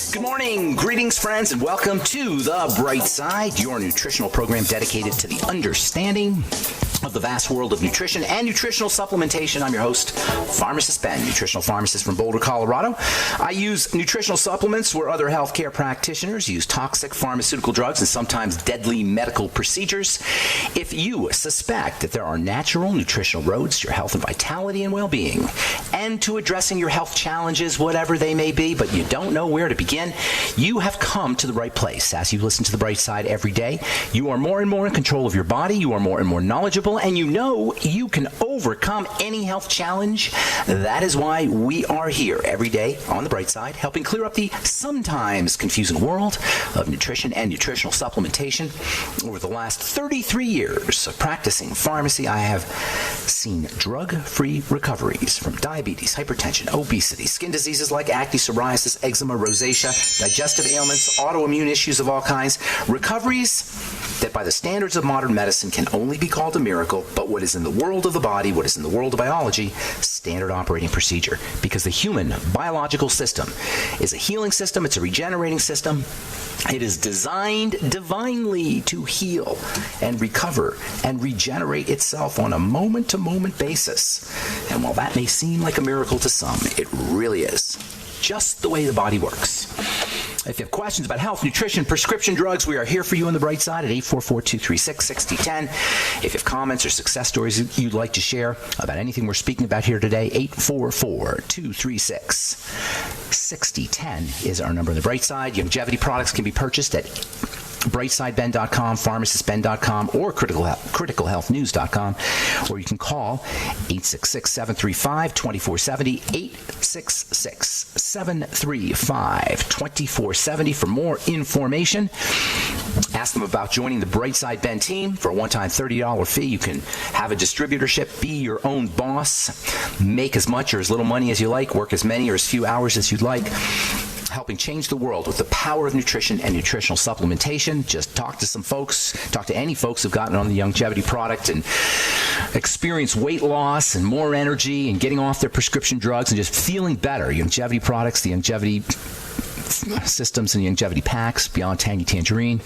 Good morning, greetings, friends, and welcome to The Bright Side, your nutritional program dedicated to the understanding of the vast world of nutrition and nutritional supplementation. I'm your host, Pharmacist Ben, nutritional pharmacist from Boulder, Colorado. I use nutritional supplements where other healthcare practitioners use toxic pharmaceutical drugs and sometimes deadly medical procedures. If you suspect that there are natural nutritional roads to your health and vitality and well-being, and to addressing your health challenges, whatever they may be, but you don't know where to begin, you have come to the right place. As you listen to The Bright Side every day, you are more and more in control of your body, you are more and more knowledgeable, and you know you can overcome any health challenge. That is why we are here every day on The Bright Side, helping clear up the sometimes confusing world of nutrition and nutritional supplementation. Over the last 33 years of practicing pharmacy, I have seen drug-free recoveries from diabetes, hypertension, obesity, skin diseases like acne, psoriasis, eczema, rosacea, digestive ailments, autoimmune issues of all kinds. Recoveries that by the standards of modern medicine can only be called a miracle, but what is in the world of the body, what is in the world of biology, standard operating procedure. Because the human biological system is a healing system, it's a regenerating system. It is designed divinely to heal and recover and regenerate itself on a moment-to-moment basis. And while that may seem like a miracle to some, it really is just the way the body works. If you have questions about health, nutrition, prescription drugs, we are here for you on The Bright Side at 844-236-6010. If you have comments or success stories you'd like to share about anything we're speaking about here today, 844-236-6010 is our number on The Bright Side. Youngevity products can be purchased at brightsideben.com, pharmacistben.com, or criticalhealthnews.com, or you can call 866-735-2470, 866-735-2470 for more information. Ask them about joining the Brightside Ben team. For a one-time $30 fee, you can have a distributorship, be your own boss, make as much or as little money as you like, work as many or as few hours as you'd like, helping change the world with the power of nutrition and nutritional supplementation. Just talk to some folks, talk to any folks who've gotten on the Youngevity product and experience weight loss and more energy and getting off their prescription drugs and just feeling better. Youngevity products, the Youngevity systems and the Youngevity packs, Beyond Tangy Tangerine,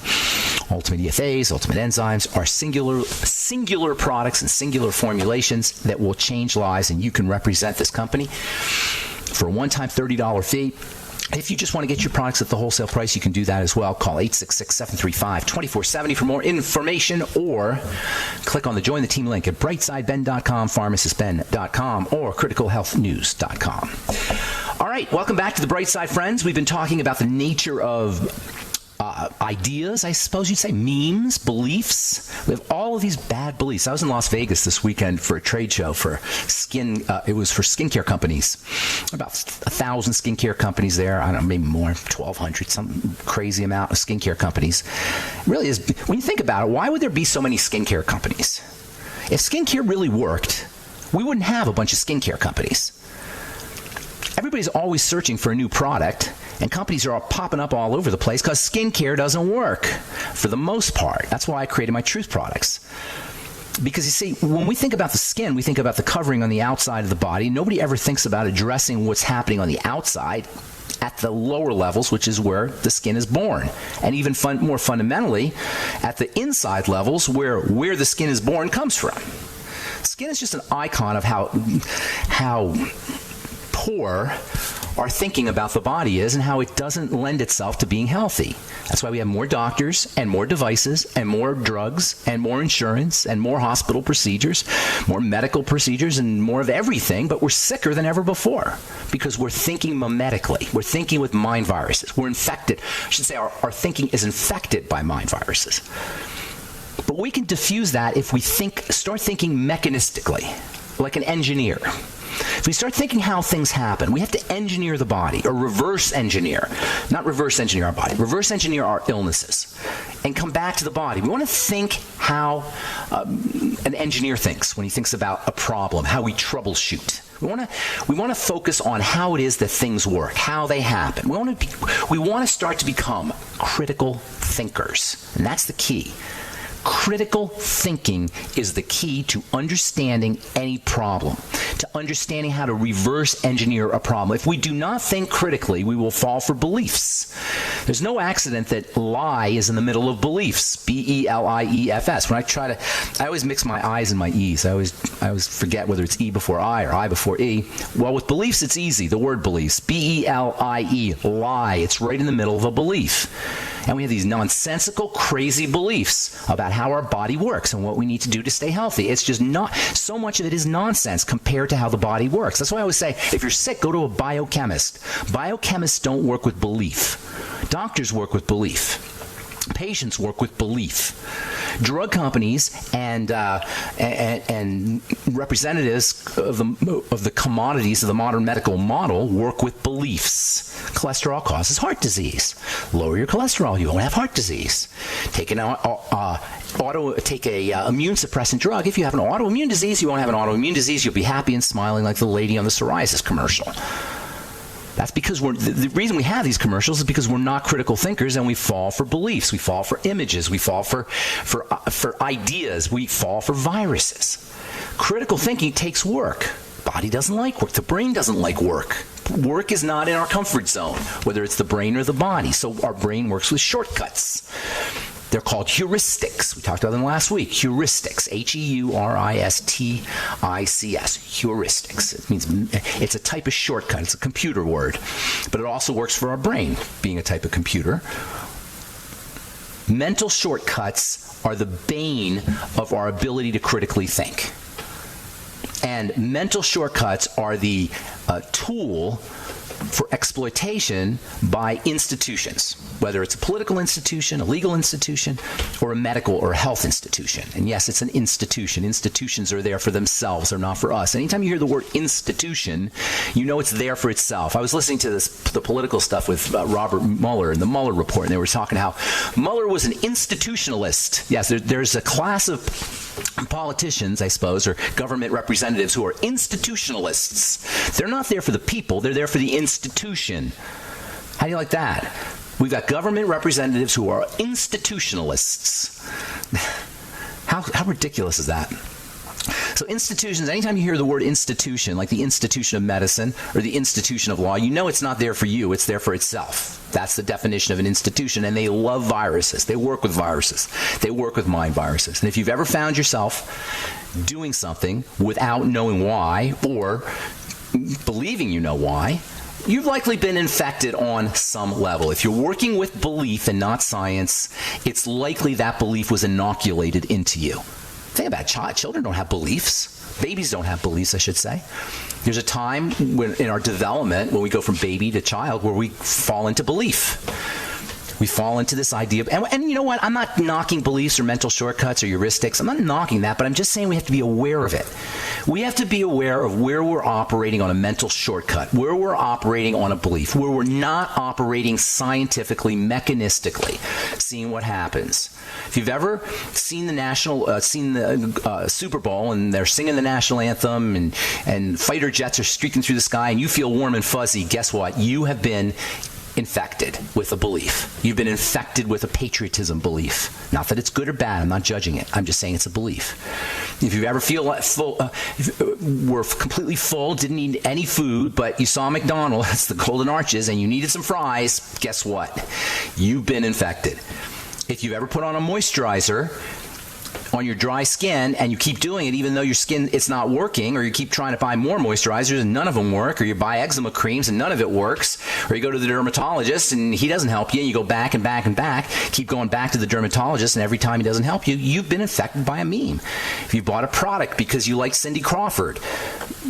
Ultimate EFAs, Ultimate Enzymes, are singular products and singular formulations that will change lives, and you can represent this company for a one-time $30 fee. If you just want to get your products at the wholesale price, you can do that as well. Call 866-735-2470 for more information, or click on the Join the Team link at brightsideben.com, pharmacistben.com, or criticalhealthnews.com. All right, welcome back to The Bright Side, friends. We've been talking about the nature of ideas, I suppose you'd say, memes, beliefs. We have all of these bad beliefs. I was in Las Vegas this weekend for a trade show for it was for skincare companies. About 1,000 skincare companies there. I don't know, maybe more, 1,200, some crazy amount of skincare companies. It really is, when you think about it, why would there be so many skincare companies? If skincare really worked, we wouldn't have a bunch of skincare companies. Everybody's always searching for a new product, and companies are all popping up all over the place because skincare doesn't work for the most part. That's why I created my Truth products. Because you see, when we think about the skin, we think about the covering on the outside of the body. Nobody ever thinks about addressing what's happening on the outside at the lower levels, which is where the skin is born. And even more fundamentally, at the inside levels, where the skin is born comes from. Skin is just an icon of how poor our thinking about the body is and how it doesn't lend itself to being healthy. That's why we have more doctors and more devices and more drugs and more insurance and more hospital procedures, more medical procedures and more of everything, but we're sicker than ever before because we're thinking mimetically. We're thinking with mind viruses. We're infected. I should say our thinking is infected by mind viruses. But we can diffuse that if we start thinking mechanistically, like an engineer. If we start thinking how things happen, we have to engineer the body, or reverse engineer. Not reverse engineer our body, reverse engineer our illnesses, and come back to the body. We want to think how an engineer thinks when he thinks about a problem, how we troubleshoot. We want to focus on how it is that things work, how they happen. We want to start to become critical thinkers, and that's the key. Critical thinking is the key to understanding any problem, to understanding how to reverse engineer a problem. If we do not think critically, we will fall for beliefs. There's no accident that lie is in the middle of beliefs, B-E-L-I-E-F-S. When I always mix my I's and my E's. I always forget whether it's E before I or I before E. Well, with beliefs, it's easy. The word beliefs, B-E-L-I-E, lie. It's right in the middle of a belief. And we have these nonsensical, crazy beliefs about how our body works and what we need to do to stay healthy. It's just not, so much of it is nonsense compared to how the body works. That's why I always say, if you're sick, go to a biochemist. Biochemists don't work with belief. Doctors work with belief. Patients work with belief. Drug companies and representatives of the commodities of the modern medical model work with beliefs. Cholesterol causes heart disease. Lower your cholesterol, you won't have heart disease. Take a immune suppressant drug. If you have an autoimmune disease, you won't have an autoimmune disease. You'll be happy and smiling like the lady on the psoriasis commercial. That's because the reason we have these commercials is because we're not critical thinkers and we fall for beliefs. We fall for images. We fall for ideas. We fall for viruses. Critical thinking takes work. Body doesn't like work. The brain doesn't like work. Work is not in our comfort zone, whether it's the brain or the body. So our brain works with shortcuts. They're called heuristics. We talked about them last week. Heuristics. Heuristics. Heuristics. It means it's a type of shortcut. It's a computer word. But it also works for our brain, being a type of computer. Mental shortcuts are the bane of our ability to critically think. And mental shortcuts are the tool for exploitation by institutions, whether it's a political institution, a legal institution, or a medical or a health institution. And yes, it's an institution. Institutions are there for themselves, they're not for us. Anytime you hear the word institution, you know it's there for itself. I was listening to the political stuff with Robert Mueller and the Mueller report, and they were talking how Mueller was an institutionalist. Yes, there's a class of politicians, I suppose, or government representatives who are institutionalists. They're not there for the people, they're there for the institution. How do you like that? We've got government representatives who are institutionalists. How ridiculous is that? So institutions, anytime you hear the word institution, like the institution of medicine or the institution of law, you know it's not there for you, it's there for itself. That's the definition of an institution, and they love viruses. They work with viruses. They work with mind viruses. And if you've ever found yourself doing something without knowing why or believing you know why, you've likely been infected on some level. If you're working with belief and not science, it's likely that belief was inoculated into you. Think about it. Children don't have beliefs. Babies don't have beliefs, I should say. There's a time when in our development, when we go from baby to child, where we fall into belief. We fall into this idea of, and you know what? I'm not knocking beliefs or mental shortcuts or heuristics. I'm not knocking that, but I'm just saying we have to be aware of it. We have to be aware of where we're operating on a mental shortcut, where we're operating on a belief, where we're not operating scientifically, mechanistically, seeing what happens. If you've ever seen the Super Bowl and they're singing the national anthem and fighter jets are streaking through the sky and you feel warm and fuzzy, guess what? You have been infected with a belief. You've been infected with a patriotism belief. Not that it's good or bad. I'm not judging it. I'm just saying it's a belief. If you ever feel were completely full, didn't need any food, but you saw McDonald's, that's the Golden Arches, and you needed some fries, guess what? You've been infected. If you've ever put on a moisturizer on your dry skin and you keep doing it even though your skin, it's not working, or you keep trying to buy more moisturizers and none of them work, or you buy eczema creams and none of it works, or you go to the dermatologist and he doesn't help you and you go back and back and back, keep going back to the dermatologist, and every time he doesn't help you, you've been infected by a meme. If you bought a product because you like Cindy Crawford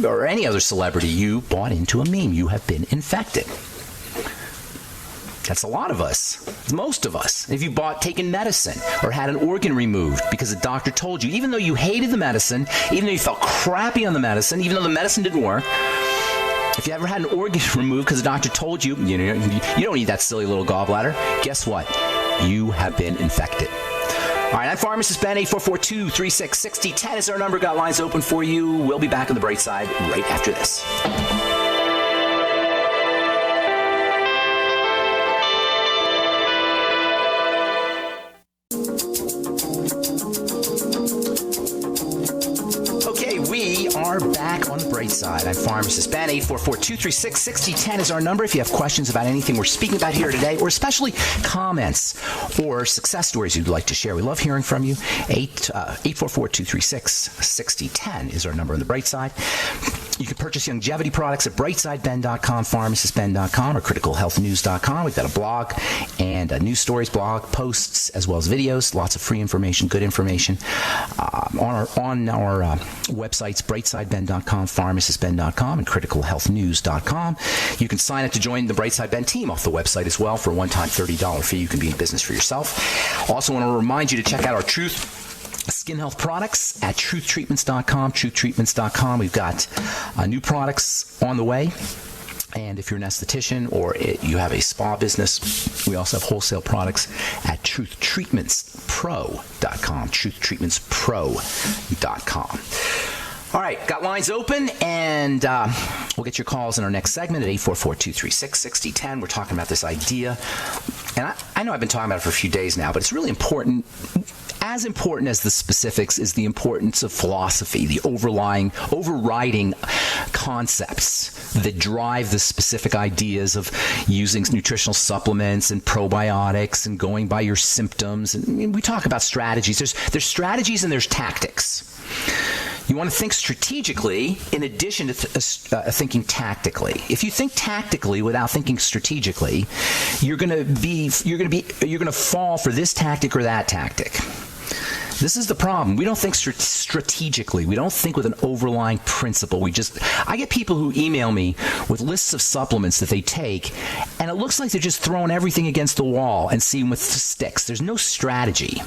or any other celebrity, you bought into a meme. You have been infected. That's a lot of us. It's most of us. If you taken medicine or had an organ removed because a doctor told you, even though you hated the medicine, even though you felt crappy on the medicine, even though the medicine didn't work, if you ever had an organ removed because a doctor told you, you don't need that silly little gallbladder, guess what? You have been infected. All right, I'm Pharmacist Ben. 844-236-6010 is our number. Got lines open for you. We'll be back on the bright side right after this. on the bright side. I'm Pharmacist Ben. 844-236-6010 is our number if you have questions about anything we're speaking about here today, or especially comments or success stories you'd like to share. We love hearing from you. 844-236-6010 is our number on the bright side. You can purchase Youngevity products at brightsideben.com, pharmacistben.com, or criticalhealthnews.com. We've got a blog and news stories, blog posts, as well as videos. Lots of free information, good information on our websites, brightsideben.com, pharmacistben.com, and criticalhealthnews.com. You can sign up to join the Brightside Ben team off the website as well for a one-time $30 fee. You can be in business for yourself. Also want to remind you to check out our Truth Skin Health products at truthtreatments.com, truthtreatments.com. We've got new products on the way. And if you're an esthetician or you have a spa business, we also have wholesale products at truthtreatmentspro.com, truthtreatmentspro.com. All right, got lines open, and we'll get your calls in our next segment at 844-236-6010. We're talking about this idea, and I know I've been talking about it for a few days now, but it's really important. As important as the specifics is the importance of philosophy, the overriding concepts that drive the specific ideas of using nutritional supplements and probiotics and going by your symptoms. And we talk about strategies. There's strategies and there's tactics. You want to think strategically in addition to thinking tactically. If you think tactically without thinking strategically, you're going to fall for this tactic or that tactic. This is the problem. We don't think strategically. We don't think with an overlying principle. I get people who email me with lists of supplements that they take, and it looks like they're just throwing everything against the wall and seeing what sticks. There's no strategy.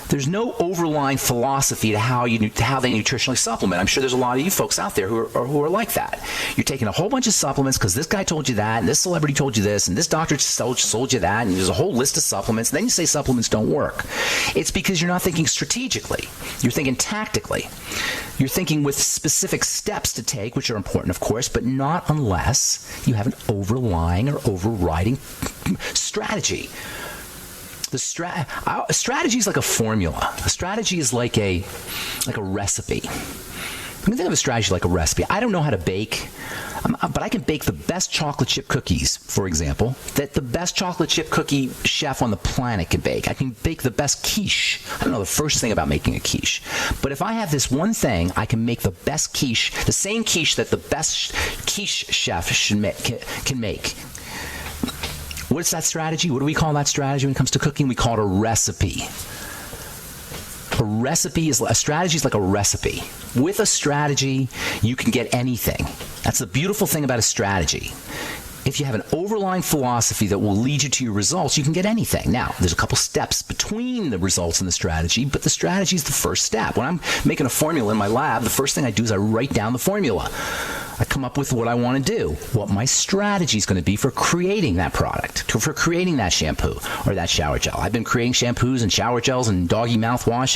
There's no overlying philosophy to how they nutritionally supplement. I'm sure there's a lot of you folks out there who are like that. You're taking a whole bunch of supplements because this guy told you that, and this celebrity told you this, and this doctor sold you that, and there's a whole list of supplements, and then you say supplements don't work. It's because you're not thinking strategically. You're thinking tactically. You're thinking with specific steps to take, which are important, of course, but not unless you have an overlying or overriding strategy. A strategy is like a formula. A strategy is like a recipe. I mean, think of a strategy like a recipe. I don't know how to bake, but I can bake the best chocolate chip cookies, for example, that the best chocolate chip cookie chef on the planet can bake. I can bake the best quiche. I don't know the first thing about making a quiche. But if I have this one thing, I can make the best quiche, the same quiche that the best quiche chef can make. What's that strategy? What do we call that strategy when it comes to cooking? We call it a recipe. A strategy is like a recipe. With a strategy, you can get anything. That's the beautiful thing about a strategy. If you have an overlying philosophy that will lead you to your results, you can get anything. Now, there's a couple steps between the results and the strategy, but the strategy is the first step. When I'm making a formula in my lab, the first thing I do is I write down the formula. I come up with what I want to do, what my strategy is going to be for creating that product, for creating that shampoo or that shower gel. I've been creating shampoos and shower gels and doggy mouthwash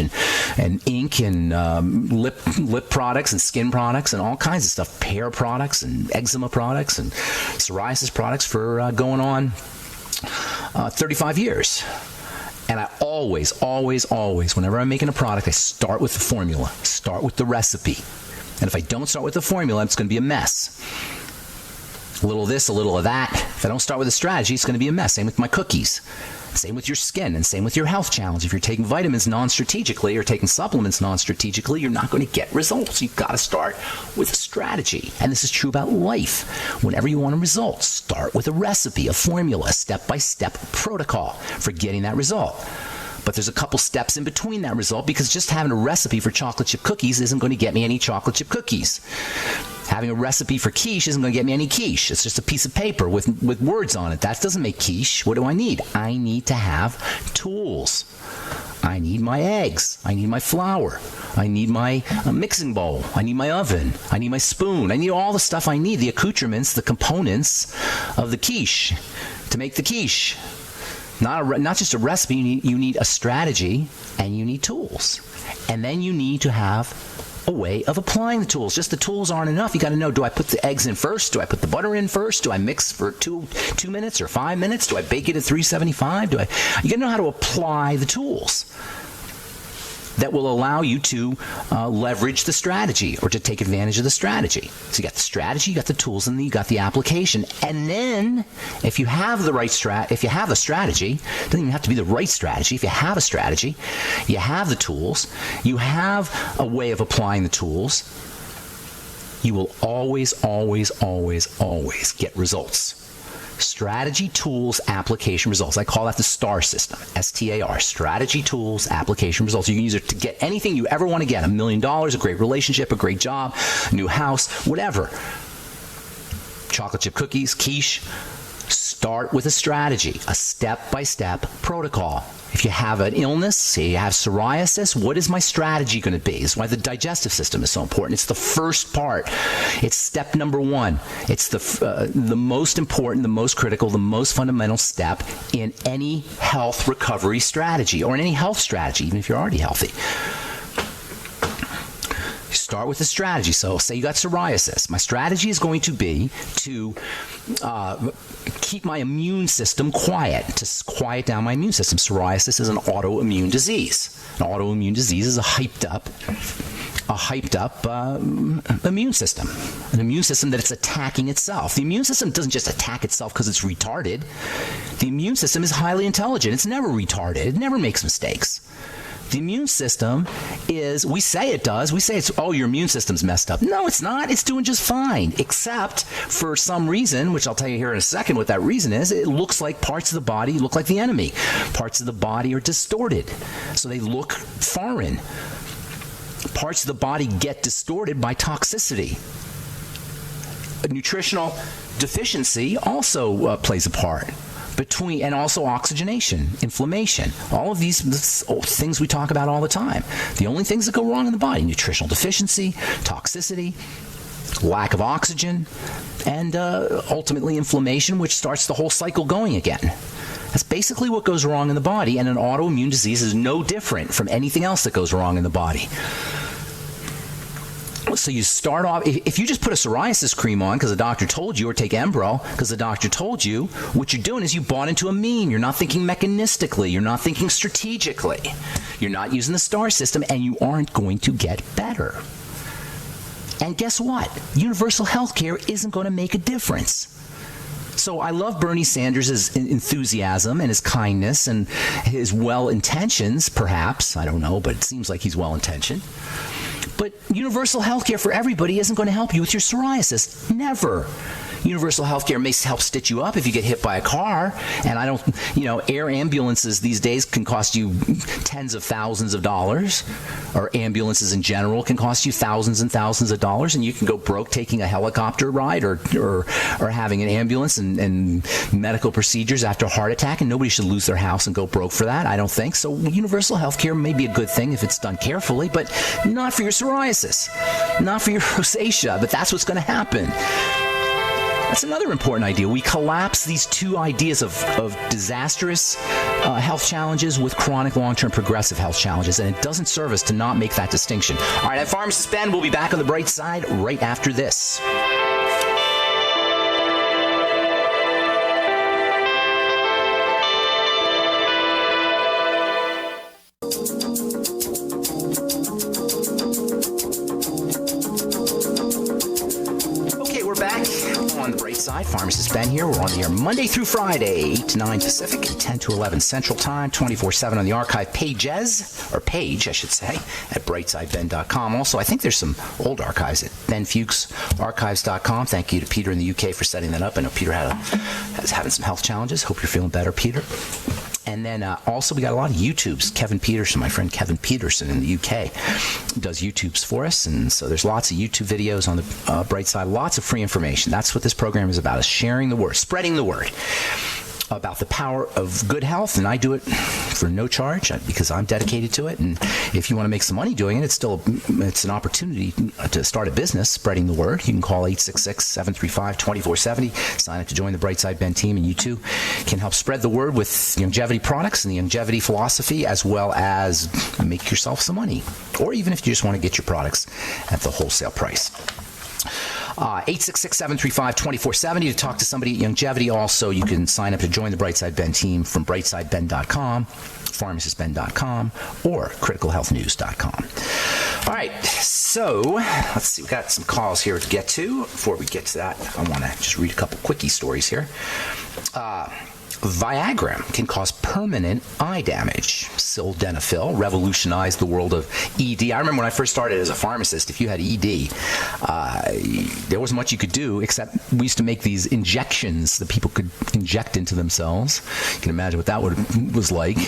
and ink and lip products and skin products and all kinds of stuff, hair products and eczema products and psoriasis products for going on 35 years. And I always, whenever I'm making a product, I start with the formula, start with the recipe. And if I don't start with the formula, it's going to be a mess. A little of this, a little of that. If I don't start with a strategy, it's going to be a mess. Same with my cookies. Same with your skin, and same with your health challenge. If you're taking vitamins non-strategically or taking supplements non-strategically, you're not going to get results. You've got to start with a strategy. And this is true about life. Whenever you want a result, start with a recipe, a formula, a step-by-step protocol for getting that result. But there's a couple steps in between that result, because just having a recipe for chocolate chip cookies isn't going to get me any chocolate chip cookies. Having a recipe for quiche isn't going to get me any quiche. It's just a piece of paper with words on it. That doesn't make quiche. What do I need? I need to have tools. I need my eggs. I need my flour. I need my mixing bowl. I need my oven. I need my spoon. I need all the stuff I need, the accoutrements, the components of the quiche to make the quiche. Not just a recipe. You need a strategy, and you need tools. And then you need to have a way of applying the tools. Just the tools aren't enough. You got to know, do I put the eggs in first? Do I put the butter in first? Do I mix for 2 minutes or 5 minutes? Do I bake it at 375? You got to know how to apply the tools. that will allow you to leverage the strategy or to take advantage of the strategy. So you got the strategy, you got the tools, and then you got the application. And then if you have the right if you have a strategy, it doesn't even have to be the right strategy. If you have a strategy, you have the tools, you have a way of applying the tools, you will always, always, always, always get results. Strategy, tools, application, results. I call that the STAR system, STAR, strategy, tools, application, results. You can use it to get anything you ever want to get, $1 million, a great relationship, a great job, a new house, whatever. Chocolate chip cookies, quiche. Start with a strategy, a step-by-step protocol. If you have an illness, say you have psoriasis, what is my strategy going to be? This is why the digestive system is so important. It's the first part. It's step number one. It's the most important, the most critical, the most fundamental step in any health recovery strategy or in any health strategy, even if you're already healthy. Start with a strategy. So say you got psoriasis. My strategy is going to be to keep my immune system quiet, to quiet down my immune system. Psoriasis is an autoimmune disease. An autoimmune disease is a hyped up immune system. An immune system that it's attacking itself. The immune system doesn't just attack itself because it's retarded. The immune system is highly intelligent. It's never retarded. It never makes mistakes. The immune system is, we say it does. We say it's, oh, your immune system's messed up. No, it's not. It's doing just fine. Except for some reason, which I'll tell you here in a second what that reason is, it looks like parts of the body look like the enemy. Parts of the body are distorted. So they look foreign. Parts of the body get distorted by toxicity. A nutritional deficiency also plays a part. And also oxygenation, inflammation, all of these things we talk about all the time. The only things that go wrong in the body: nutritional deficiency, toxicity, lack of oxygen, and ultimately inflammation, which starts the whole cycle going again. That's basically what goes wrong in the body, and an autoimmune disease is no different from anything else that goes wrong in the body. So you start off, if you just put a psoriasis cream on because the doctor told you, or take Enbrel because the doctor told you, what you're doing is you bought into a meme. You're not thinking mechanistically. You're not thinking strategically. You're not using the STAR system, and you aren't going to get better. And guess what? Universal health care isn't going to make a difference. So I love Bernie Sanders' enthusiasm and his kindness and his well-intentions, perhaps. I don't know, but it seems like he's well-intentioned. But universal health care for everybody isn't going to help you with your psoriasis. Never. Universal health care may help stitch you up if you get hit by a car. And air ambulances these days can cost you tens of thousands of dollars. Or ambulances in general can cost you thousands and thousands of dollars. And you can go broke taking a helicopter ride or having an ambulance and medical procedures after a heart attack. And nobody should lose their house and go broke for that, I don't think. So universal health care may be a good thing if it's done carefully, but not for your psoriasis, not for your rosacea. But that's what's going to happen. That's another important idea. We collapse these two ideas of disastrous health challenges with chronic, long-term, progressive health challenges, and it doesn't serve us to not make that distinction. All right, I'm Pharmacist Ben. We'll be back on the bright side right after this. Pharmacist Ben here. We're on the air Monday through Friday, 8 to 9 Pacific, 10 to 11 Central Time, 24/7 on the archive page, I should say, at brightsideben.com. Also, I think there's some old archives at benfuchsarchives.com. Thank you to Peter in the UK for setting that up. I know Peter is having some health challenges. Hope you're feeling better, Peter. And then also we got a lot of YouTubes. Kevin Peterson, my friend Kevin Peterson in the UK, does YouTubes for us. And so there's lots of YouTube videos on the bright side, lots of free information. That's what this program is about, is sharing the word, spreading the word about the power of good health. And I do it for no charge because I'm dedicated to it. And if you want to make some money doing it, it's an opportunity to start a business spreading the word. You can call 866-735-2470. Sign up to join the Brightside Ben team, and you too can help spread the word with Youngevity products and the Youngevity philosophy, as well as make yourself some money. Or even if you just want to get your products at the wholesale price. 866-735-2470 to talk to somebody at Youngevity. Also, you can sign up to join the Brightside Ben team from brightsideben.com, pharmacistben.com, or criticalhealthnews.com. All right, so let's see. We've got some calls here to get to. Before we get to that, I want to just read a couple quickie stories here. Viagra can cause permanent eye damage. Sildenafil revolutionized the world of ED. I remember when I first started as a pharmacist, if you had ED, there wasn't much you could do, except we used to make these injections that people could inject into themselves. You can imagine what that was like.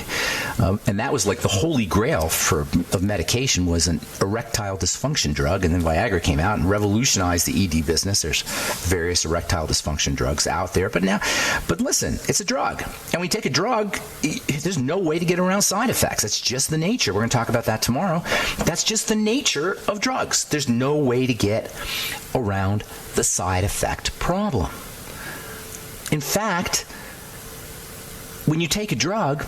And that was like the holy grail of medication, was an erectile dysfunction drug. And then Viagra came out and revolutionized the ED business. There's various erectile dysfunction drugs out there. But listen, it's a drug. And when you take a drug, there's no way to get around side effects. That's just the nature. We're going to talk about that tomorrow. That's just the nature of drugs. There's no way to get around the side effect problem. In fact, when you take a drug,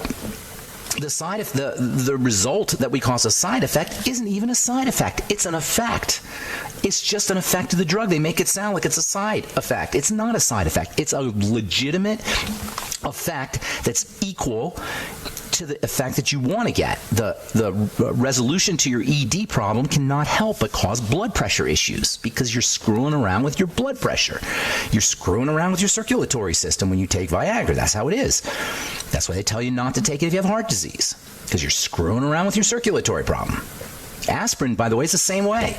the result that we call a side effect isn't even a side effect. It's an effect. It's just an effect of the drug. They make it sound like it's a side effect. It's not a side effect. It's a legitimate effect that's equal to the effect that you want to get. The resolution to your ED problem cannot help but cause blood pressure issues, because you're screwing around with your blood pressure. You're screwing around with your circulatory system when you take Viagra. That's how it is. That's why they tell you not to take it if you have heart disease, because you're screwing around with your circulatory problem. Aspirin, by the way, is the same way.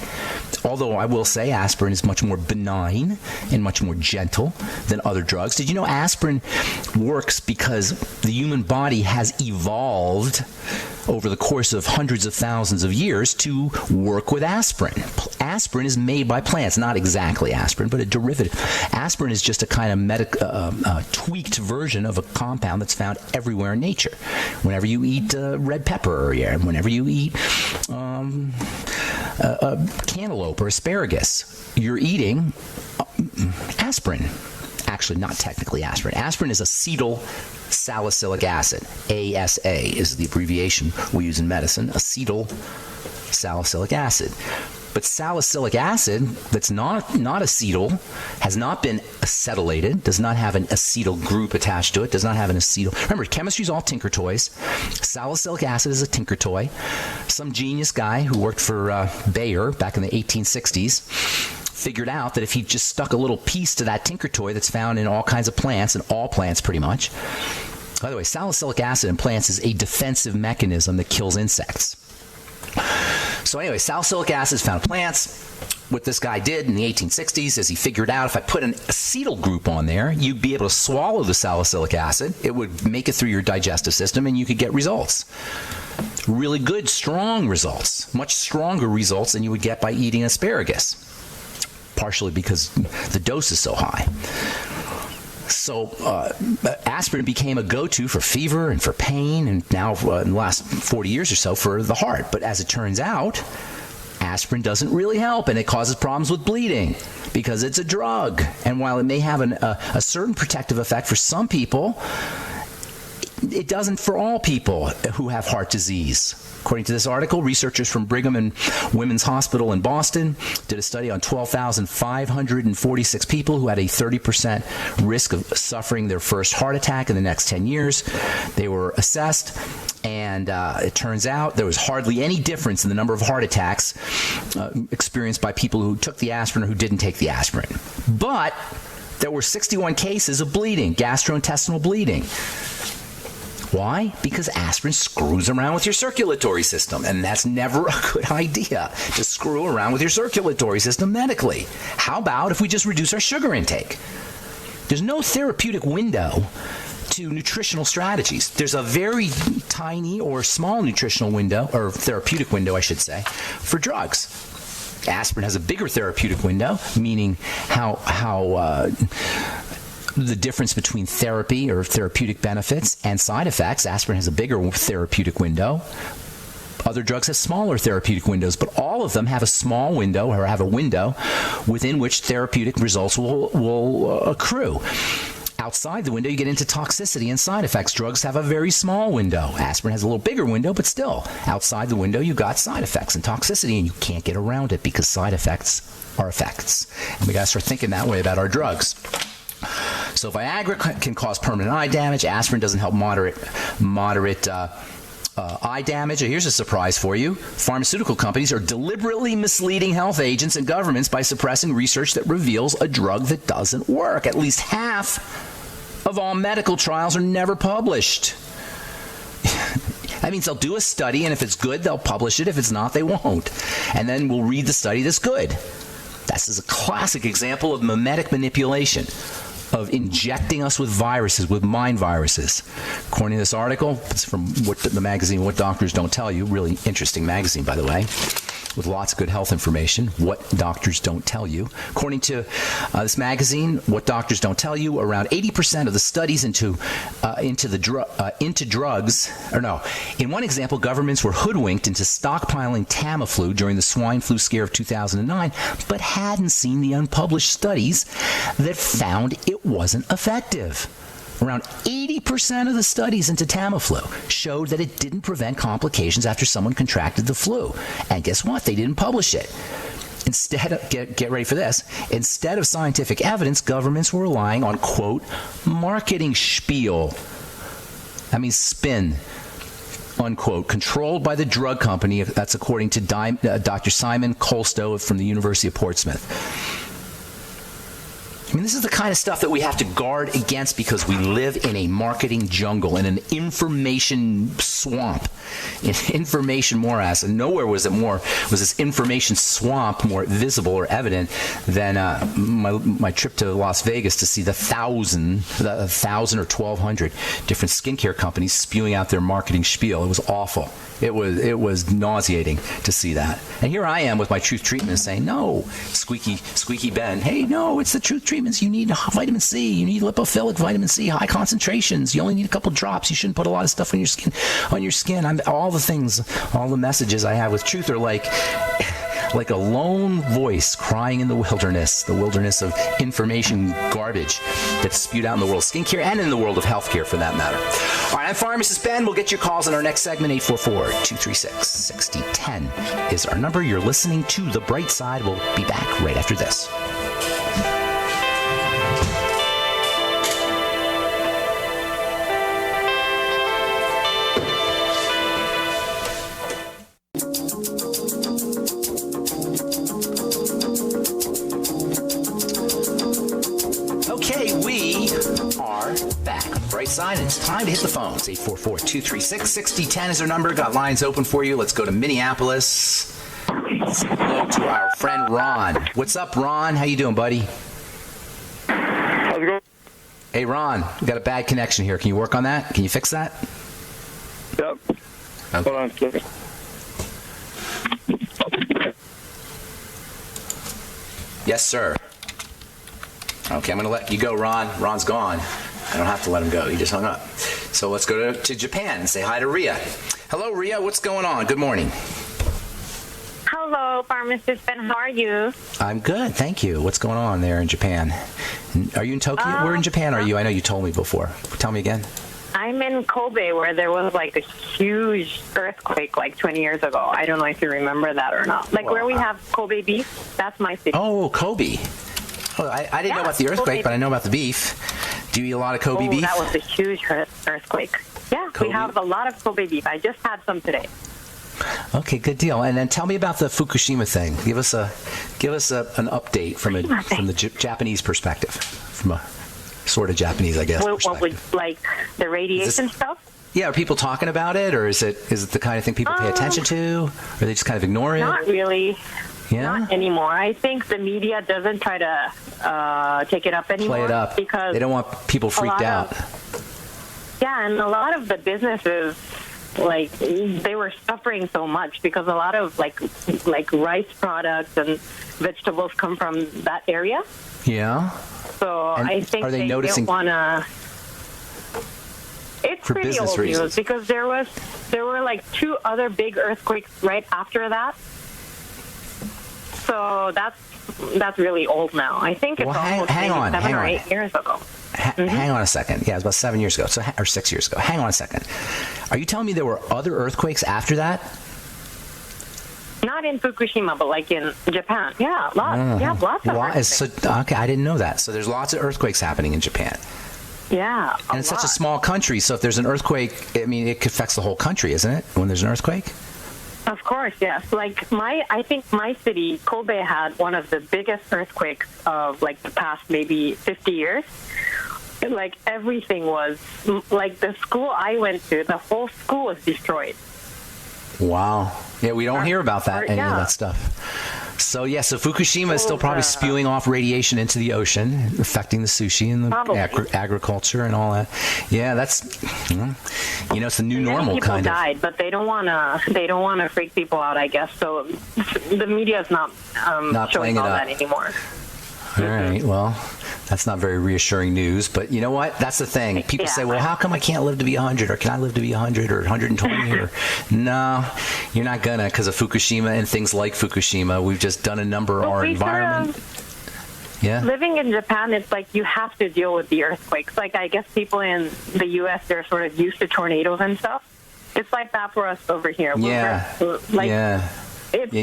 Although I will say aspirin is much more benign and much more gentle than other drugs. Did you know aspirin works because the human body has evolved over the course of hundreds of thousands of years to work with aspirin? Aspirin is made by plants, not exactly aspirin, but a derivative. Aspirin is just a kind of tweaked version of a compound that's found everywhere in nature. Whenever you eat red pepper, or whenever you eat cantaloupe or asparagus, you're eating aspirin. Actually, not technically aspirin. Aspirin is acetyl salicylic acid. ASA is the abbreviation we use in medicine, acetyl salicylic acid. But salicylic acid that's not acetyl, has not been acetylated, does not have an acetyl group attached to it, does not have an acetyl. Remember, chemistry is all tinker toys. Salicylic acid is a tinker toy. Some genius guy who worked for Bayer back in the 1860s figured out that if he just stuck a little piece to that tinker toy that's found in all kinds of plants, and all plants pretty much. By the way, salicylic acid in plants is a defensive mechanism that kills insects. So anyway, salicylic acid is found in plants. What this guy did in the 1860s is he figured out if I put an acetyl group on there, you'd be able to swallow the salicylic acid. It would make it through your digestive system, and you could get results. Really good, strong results. Much stronger results than you would get by eating asparagus. Partially because the dose is so high. So aspirin became a go-to for fever and for pain, and now in the last 40 years or so for the heart. But as it turns out, aspirin doesn't really help, and it causes problems with bleeding because it's a drug. And while it may have a certain protective effect for some people, it doesn't for all people who have heart disease. According to this article, researchers from Brigham and Women's Hospital in Boston did a study on 12,546 people who had a 30% risk of suffering their first heart attack in the next 10 years. They were assessed, and it turns out there was hardly any difference in the number of heart attacks experienced by people who took the aspirin or who didn't take the aspirin. But there were 61 cases of bleeding, gastrointestinal bleeding. Why? Because aspirin screws around with your circulatory system, and that's never a good idea, to screw around with your circulatory system medically. How about if we just reduce our sugar intake? There's no therapeutic window to nutritional strategies. There's a very tiny or small nutritional window, or therapeutic window, I should say, for drugs. Aspirin has a bigger therapeutic window, meaning how the difference between therapy or therapeutic benefits and side effects. Aspirin has a bigger therapeutic window. Other drugs have smaller therapeutic windows, but all of them have a small window, or have a window within which therapeutic results will accrue. Outside the window, you get into toxicity and side effects. Drugs have a very small window. Aspirin has a little bigger window, but still, outside the window, you got side effects and toxicity, and you can't get around it because side effects are effects. And we got to start thinking that way about our drugs. So Viagra can cause permanent eye damage. Aspirin doesn't help moderate eye damage. Here's a surprise for you. Pharmaceutical companies are deliberately misleading health agents and governments by suppressing research that reveals a drug that doesn't work. At least half of all medical trials are never published. That means they'll do a study, and if it's good, they'll publish it. If it's not, they won't. And then we'll read the study that's good. This is a classic example of mimetic manipulation, of injecting us with viruses, with mind viruses. According to this article, it's from the magazine What Doctors Don't Tell You. Really interesting magazine, by the way, with lots of good health information. What Doctors Don't Tell You. According to this magazine, What Doctors Don't Tell You, around 80% of the studies into drugs, in one example, governments were hoodwinked into stockpiling Tamiflu during the swine flu scare of 2009, but hadn't seen the unpublished studies that found it wasn't effective. Around 80% of the studies into Tamiflu showed that it didn't prevent complications after someone contracted the flu. And guess what? They didn't publish it. Instead of, get ready for this, instead of scientific evidence, governments were relying on, quote, marketing spiel. That means spin, unquote, controlled by the drug company. That's according to Dr. Simon Colstow from the University of Portsmouth. I mean, this is the kind of stuff that we have to guard against because we live in a marketing jungle, in an information swamp, an information morass. And nowhere was this information swamp more visible or evident than my trip to Las Vegas to see the 1,000 or 1,200 different skincare companies spewing out their marketing spiel. It was awful. It was nauseating to see that. And here I am with my Truth Treatment saying, no, squeaky Ben, hey, no, it's the Truth Treatments. You need vitamin C. You need lipophilic vitamin C, high concentrations. You only need a couple drops. You shouldn't put a lot of stuff on your skin. All the messages I have with Truth are like a lone voice crying in the wilderness of information garbage that's spewed out in the world of skincare and in the world of healthcare for that matter. All right, I'm Pharmacist Ben. We'll get your calls in our next segment. 844-236-6010 is our number. You're listening to The Bright Side. We'll be back right after this. Side, and it's time to hit the phones. 844-236-6010 is our number. Got lines open for you. Let's go to Minneapolis. Say hello to our friend Ron. What's up, Ron? How you doing, buddy? How's it going? Hey, Ron. We got a bad connection here. Can you work on that? Can you fix that? Yep. Okay. Hold on a second. Yes, sir. Okay, I'm going to let you go, Ron. Ron's gone. I don't have to let him go. He just hung up. So let's go to Japan and say hi to Ria. Hello, Ria. What's going on? Good morning. Hello, Pharmacist Ben. How are you? I'm good. Thank you. What's going on there in Japan? Are you in Tokyo? Where in Japan are you? I know you told me before. Tell me again. I'm in Kobe, where there was like a huge earthquake like 20 years ago. I don't know if you remember that or not. Like where we have Kobe beef, that's my city. Oh, Kobe. Oh, I didn't know about the earthquake, Kobe. But I know about the beef. Do you eat a lot of Kobe beef? That was a huge earthquake. Yeah, Kobe? We have a lot of Kobe beef. I just had some today. Okay, good deal. And then tell me about the Fukushima thing. Give us an update from the Japanese perspective, from a sort of Japanese, I guess. What would like the radiation stuff? Yeah, are people talking about it, or is it the kind of thing people pay attention to, or they just kind of ignore it? Not really. Yeah? Not anymore. I think the media doesn't try to take it up anymore. Play it up. Because they don't want people freaked out. And a lot of the businesses, like, they were suffering so much because a lot of, like rice products and vegetables come from that area. Yeah. So and I think they don't want to... It's for pretty old news because there were like 2 other big earthquakes right after that. So that's really old now. I think it's almost 7 or 8 years ago. Hang on a second. Yeah, it was about 7 years ago, or 6 years ago. Hang on a second. Are you telling me there were other earthquakes after that? Not in Fukushima, but like in Japan. Yeah, lots. Yeah, lots of earthquakes. Okay, I didn't know that. So there's lots of earthquakes happening in Japan. Yeah, and it's such a small country, so if there's an earthquake, I mean, it affects the whole country, isn't it, when there's an earthquake? Of course, yes. Like I think my city, Kobe, had one of the biggest earthquakes of like the past maybe 50 years. Like everything was, like the school I went to, the whole school was destroyed. Wow. Yeah, we don't hear about that, any of that stuff. So, so Fukushima is still probably spewing off radiation into the ocean, affecting the sushi and the agriculture and all that. Yeah, that's, it's the new normal kind of. People died, but they don't want to freak people out, I guess. So the media is not showing all that anymore. All right, well, that's not very reassuring news, but you know what? That's the thing. People say, well, how come I can't live to be 100, or can I live to be 100 or 120? Or no, you're not gonna, because of Fukushima and things like Fukushima. We've just done a number of our environment. Living in Japan, it's like you have to deal with the earthquakes. Like I guess people in the U.S., they're sort of used to tornadoes and stuff. It's like that for us over here. I got we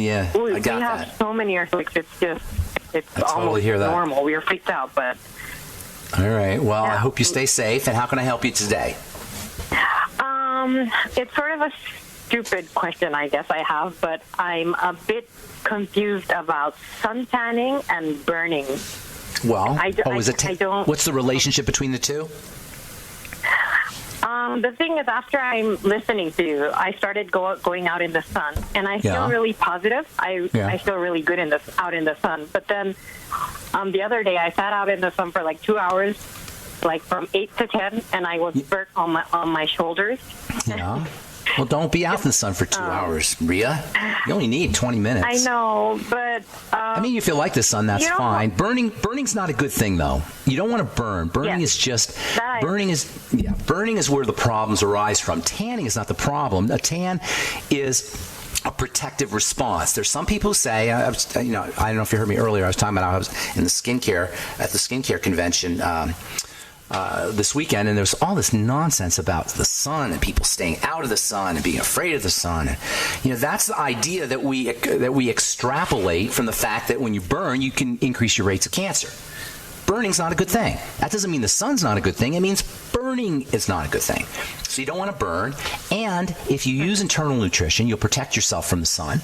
have so many earthquakes. It's almost normal. We were freaked out, but... All right. Well, I hope you stay safe. And how can I help you today? It's sort of a stupid question, I guess I have, but I'm a bit confused about sun tanning and burning. Well, what's the relationship between the two? The thing is, after I'm listening to you, I started going out in the sun, and I feel really positive. I feel really good out in the sun. But then the other day, I sat out in the sun for like 2 hours, like from 8 to 10, and I was burnt on my shoulders. Yeah. Well, don't be out in the sun for 2 hours, Ria. You only need 20 minutes. I know, but... I mean, if you like the sun, that's fine. Burning's not a good thing, though. You don't want to burn. Burning is just... Burning is where the problems arise from. Tanning is not the problem. A tan is a protective response. There's some people who say, I don't know if you heard me earlier, I was talking about I was in the at the skincare convention this weekend, and there's all this nonsense about the sun and people staying out of the sun and being afraid of the sun. And, that's the idea that we extrapolate from the fact that when you burn, you can increase your rates of cancer. Burning's not a good thing. That doesn't mean the sun's not a good thing. It means burning is not a good thing. So you don't want to burn. And if you use internal nutrition, you'll protect yourself from the sun.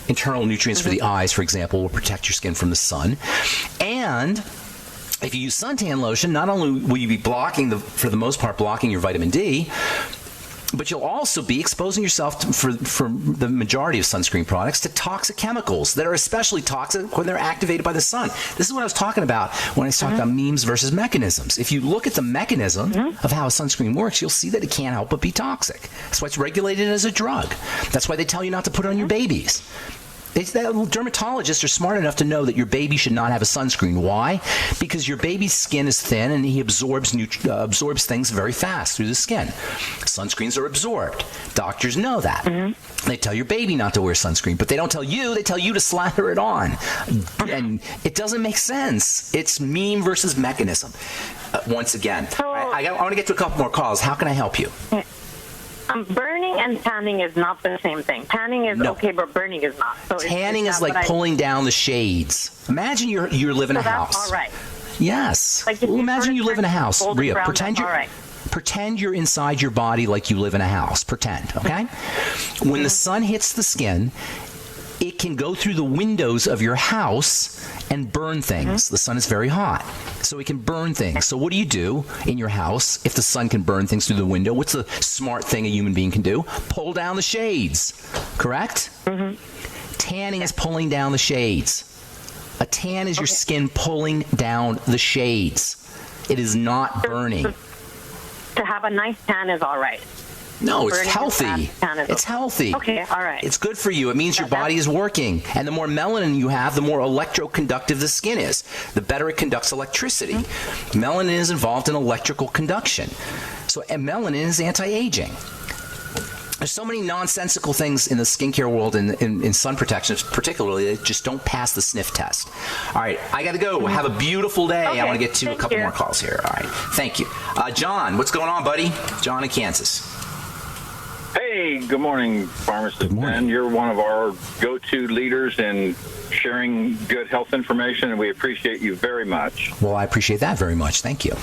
Internal nutrients for the eyes, for example, will protect your skin from the sun. And if you use suntan lotion, not only will you be for the most part, blocking your vitamin D, but you'll also be exposing yourself for the majority of sunscreen products to toxic chemicals that are especially toxic when they're activated by the sun. This is what I was talking about when I was talking about memes versus mechanisms. If you look at the mechanism of how a sunscreen works, you'll see that it can't help but be toxic. That's why it's regulated as a drug. That's why they tell you not to put it on your babies. Dermatologists are smart enough to know that your baby should not have a sunscreen. Why? Because your baby's skin is thin and he absorbs things very fast through the skin. Sunscreens are absorbed. Doctors know that. They tell your baby not to wear sunscreen, but they don't tell you. They tell you to slather it on. And it doesn't make sense. It's meme versus mechanism. Once again, I want to get to a couple more calls. How can I help you? Burning and tanning is not the same thing. Tanning is okay, but burning is not. So tanning is like pulling down the shades. Imagine you live in a house. All right. Yes. Imagine you live in a house. Rhea, pretend you're inside your body like you live in a house. Pretend, okay? When the sun hits the skin, it can go through the windows of your house and burn things. The sun is very hot, so it can burn things. So what do you do in your house if the sun can burn things through the window? What's the smart thing a human being can do? Pull down the shades, correct? Tanning is pulling down the shades. A tan is your skin pulling down the shades. It is not burning. To have a nice tan is all right. No, it's healthy. It's healthy. Okay, all right. It's good for you. It means your body is working. And the more melanin you have, the more electroconductive the skin is. The better it conducts electricity. Melanin is involved in electrical conduction. So melanin is anti-aging. there's so many nonsensical things in the skincare world and in sun protection, particularly, that just don't pass the sniff test. All right, I got to go. Have a beautiful day. Okay, I want to get to a couple more calls here. All right, thank you. John, what's going on, buddy? John in Kansas. Hey, good morning, Pharmacist Good morning. Ben. You're one of our go-to leaders in sharing good health information, and we appreciate you very much. Well, I appreciate that very much. Thank you.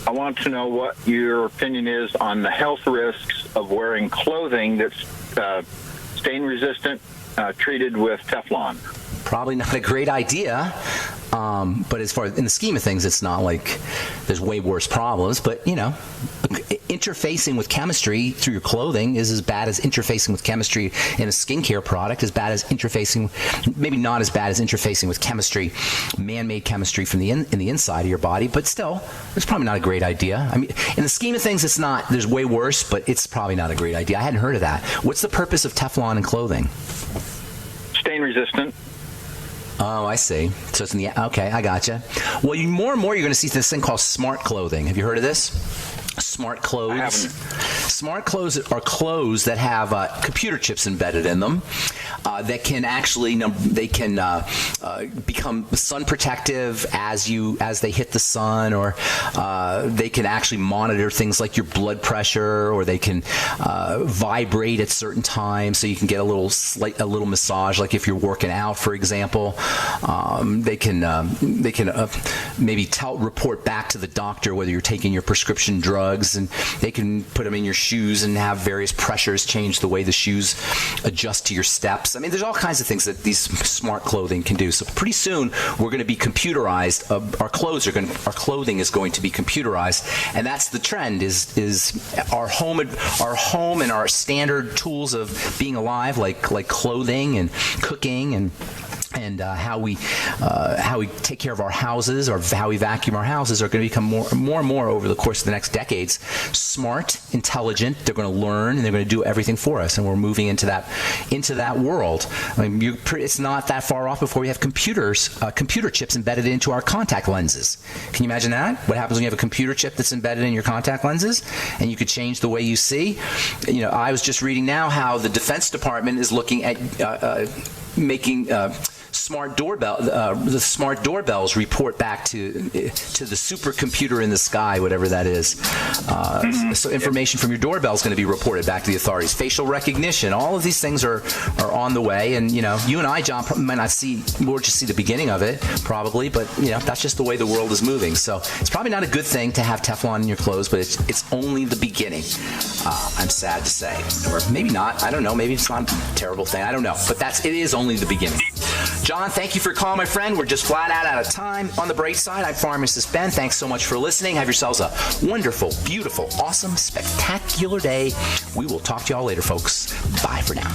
I want to know what your opinion is on the health risks of wearing clothing that's stain-resistant, treated with Teflon. Probably not a great idea, but as far as in the scheme of things, it's not like there's way worse problems. But, interfacing with chemistry through your clothing is as bad as interfacing with chemistry in a skincare product, as bad as interfacing, maybe not as bad as interfacing with chemistry, man-made chemistry from in the inside of your body, but still, it's probably not a great idea. I mean, in the scheme of things, it's not, there's way worse, but it's probably not a great idea. I hadn't heard of that. What's the purpose of Teflon in clothing? Stain-resistant. Oh, I see. So it's in the, okay, I gotcha. Well, more and more you're going to see this thing called smart clothing. Have you heard of this? Smart clothes. I haven't. Smart clothes are clothes that have computer chips embedded in them that can actually become sun protective as they hit the sun, or they can actually monitor things like your blood pressure, or they can vibrate at certain times, so you can get a little massage, like if you're working out, for example. They can maybe report back to the doctor whether you're taking your prescription drugs, and they can put them in your shoes and have various pressures change the way the shoes adjust to your steps. I mean, there's all kinds of things that these smart clothing can do. So pretty soon we're going to be computerized. Our clothing is going to be computerized, and that's the trend. Is our home and our standard tools of being alive, like clothing and cooking and how we take care of our houses, or how we vacuum our houses, are going to become more and more over the course of the next decades smart, intelligent. They're going to learn, and they're going to do everything for us, and we're moving into that world. I mean, it's not that far off before we have computer chips embedded into our contact lenses. Can you imagine that? What happens when you have a computer chip that's embedded in your contact lenses, and you could change the way you see? I was just reading now how the Defense Department is looking at making the smart doorbells report back to the supercomputer in the sky, whatever that is. So information from your doorbell is going to be reported back to the authorities. Facial recognition, all of these things are on the way. And you and I, John, might not see, we'll just see the beginning of it, probably. But that's just the way the world is moving. So it's probably not a good thing to have Teflon in your clothes, but it's only the beginning. I'm sad to say, or maybe not. I don't know. Maybe it's not a terrible thing. I don't know. But it is only the beginning. John, thank you for calling, my friend. We're just flat out of time. On the bright side, I'm Pharmacist Ben. Thanks so much for listening. Have yourselves a wonderful, beautiful, awesome, spectacular day. We will talk to y'all later, folks. Bye for now.